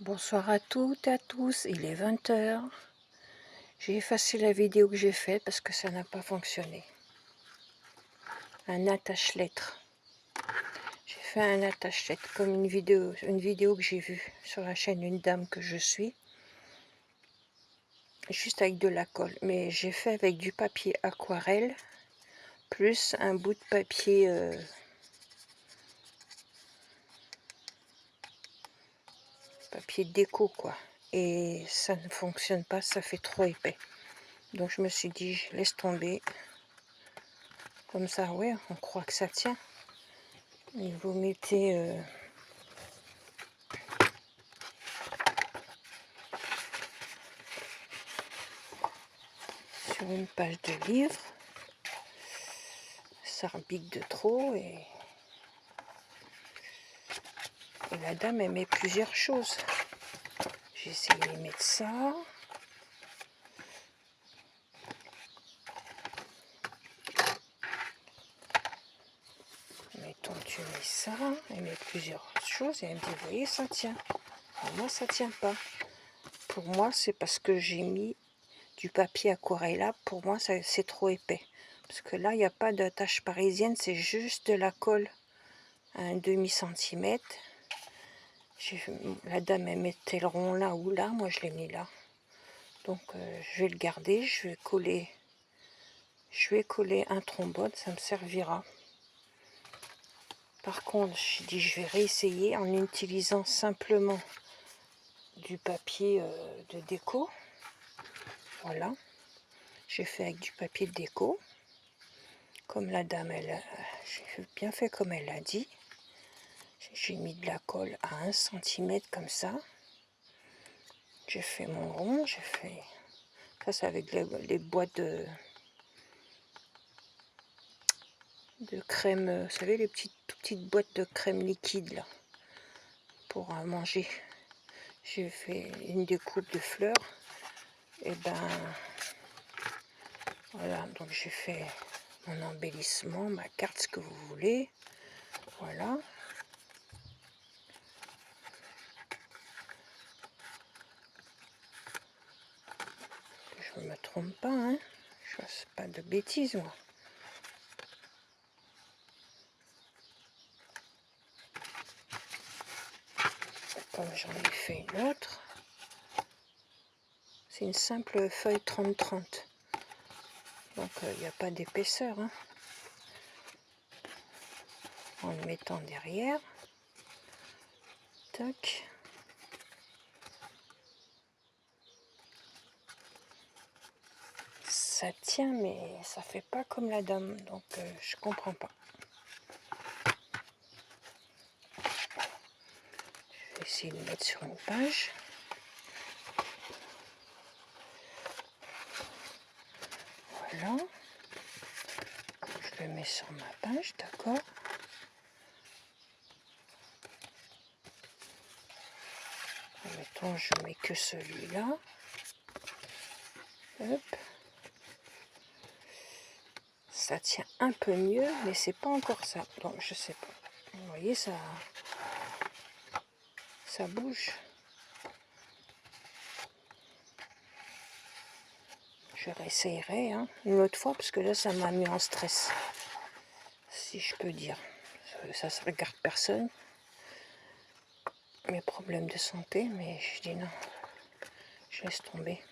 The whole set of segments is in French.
Bonsoir à toutes et à tous, il est 20 h. J'ai effacé la vidéo que j'ai faite parce que ça n'a pas fonctionné. Un attache-lettres. J'ai fait un attache-lettres comme une vidéo que j'ai vue sur la chaîne d'une dame que je suis. Juste avec de la colle. Mais j'ai fait avec du papier aquarelle plus un bout de papier déco quoi. Et ça ne fonctionne pas, ça fait trop épais. Donc je me suis dit, je laisse tomber. Comme ça, ouais, on croit que ça tient. Et vous mettez sur une page de livre, ça repique de trop et la dame elle met plusieurs choses. J'ai essayé de mettre ça. Mettons, tu mets ça, elle met plusieurs choses et elle me dit, vous voyez, ça tient. Et moi, ça tient pas. Pour moi, c'est parce que j'ai mis du papier aquarellable. Pour moi, c'est trop épais. Parce que là, il n'y a pas de tache parisienne, c'est juste de la colle à un demi-centimètre. La dame, elle mettait le rond là ou là, moi je l'ai mis là. Donc je vais le garder, je vais coller un trombone, ça me servira. Par contre, j'ai dit je vais réessayer en utilisant simplement du papier de déco. Voilà, j'ai fait avec du papier de déco. Comme la dame, j'ai bien fait comme elle l'a dit. J'ai mis de la colle à 1 centimètre comme ça. J'ai fait mon rond, j'ai fait... Ça c'est avec les boîtes de crème, vous savez les toutes petites boîtes de crème liquide là, pour manger. J'ai fait une découpe de fleurs, et ben voilà, donc j'ai fait mon embellissement, ma carte, ce que vous voulez, voilà. Je ne me trompe pas, hein, je fasse pas de bêtises moi. Comme j'en ai fait une autre, c'est une simple feuille 30-30, donc il n'y a pas d'épaisseur, hein. En le mettant derrière, tac, ça tient mais ça fait pas comme la dame, donc je comprends pas. Je vais essayer de le mettre sur une page. Voilà, je le mets sur ma page, d'accord. Mettons, je mets que celui-là. Hop. Ça tient un peu mieux, mais c'est pas encore ça. Donc je sais pas. Vous voyez, ça bouge. Je réessayerai hein, une autre fois parce que là, ça m'a mis en stress, si je peux dire. Ça se regarde personne. Mes problèmes de santé, mais je dis non, je laisse tomber.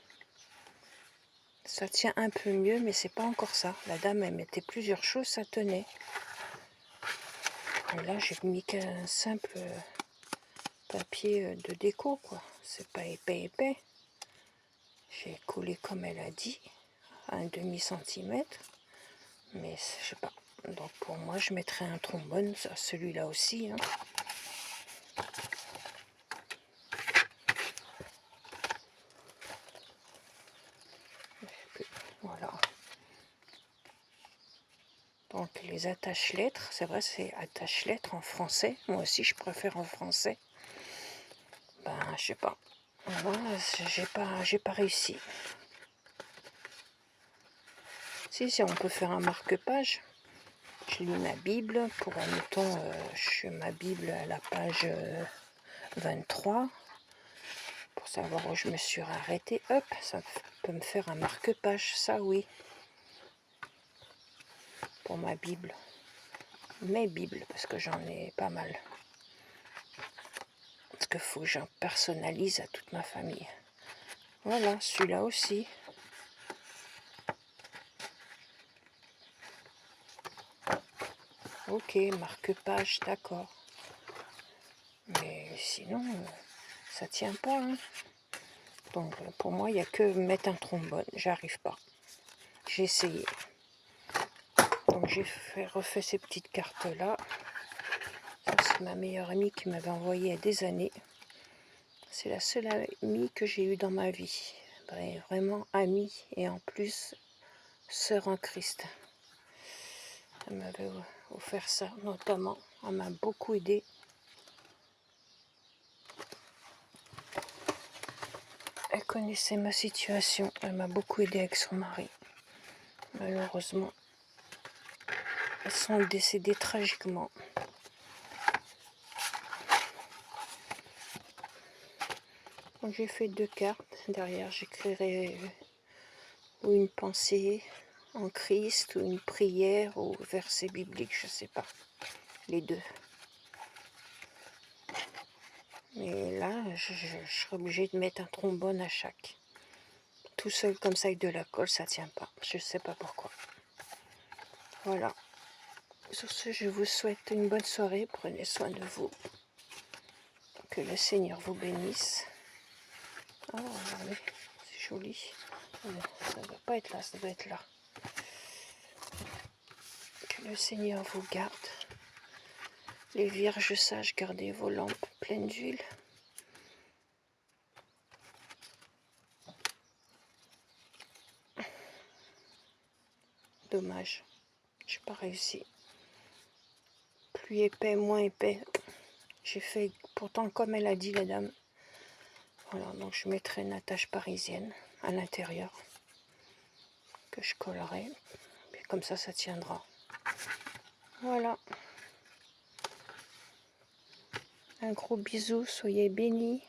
Ça tient un peu mieux, mais c'est pas encore ça. La dame, elle mettait plusieurs choses, ça tenait. Et là, j'ai mis qu'un simple papier de déco, quoi. C'est pas épais. J'ai collé comme elle a dit, à un demi-centimètre. Mais je sais pas. Donc pour moi, je mettrai un trombone, celui-là aussi. Hein. Voilà. Donc les attaches-lettres, c'est vrai, c'est attache-lettres en français. Moi aussi, je préfère en français. Ben, je sais pas. Voilà, j'ai pas réussi. Si, on peut faire un marque-page. Je lis ma Bible pour, admettons, ma Bible à la page 23. pour savoir où je me suis arrêtée. Hop, ça peut me faire un marque-page, ça oui. Pour ma Bible. Mes Bibles, parce que j'en ai pas mal. Parce qu'il faut que j'en personnalise à toute ma famille. Voilà, celui-là aussi. Ok, marque-page, d'accord. Mais sinon, ça tient pas. Hein. Donc pour moi, il n'y a que mettre un trombone. J'arrive pas. J'ai essayé. Donc j'ai refait ces petites cartes-là. Ça, c'est ma meilleure amie qui m'avait envoyé il y a des années. C'est la seule amie que j'ai eue dans ma vie. Vraiment amie et en plus, sœur en Christ. Elle m'avait offert ça notamment. Elle m'a beaucoup aidée. Elle connaissait ma situation. Elle m'a beaucoup aidée avec son mari. Malheureusement, ils sont décédés tragiquement. Donc j'ai fait 2 cartes. Derrière, j'écrirai ou une pensée en Christ, ou une prière, ou verset biblique, je sais pas. Les deux. Mais là, je serai obligée de mettre un trombone à chaque. Tout seul comme ça avec de la colle, ça tient pas. Je sais pas pourquoi. Voilà. Sur ce, je vous souhaite une bonne soirée. Prenez soin de vous. Que le Seigneur vous bénisse. Ah, regardez, c'est joli. Ça ne doit pas être là, ça doit être là. Que le Seigneur vous garde. Les vierges sages, gardez vos lampes pleines d'huile. Dommage, j'ai pas réussi. Plus épais, moins épais. J'ai fait pourtant comme elle a dit la dame. Voilà, donc je mettrai une attache parisienne à l'intérieur que je collerai. Et comme ça tiendra. Voilà. Un gros bisou, soyez bénis.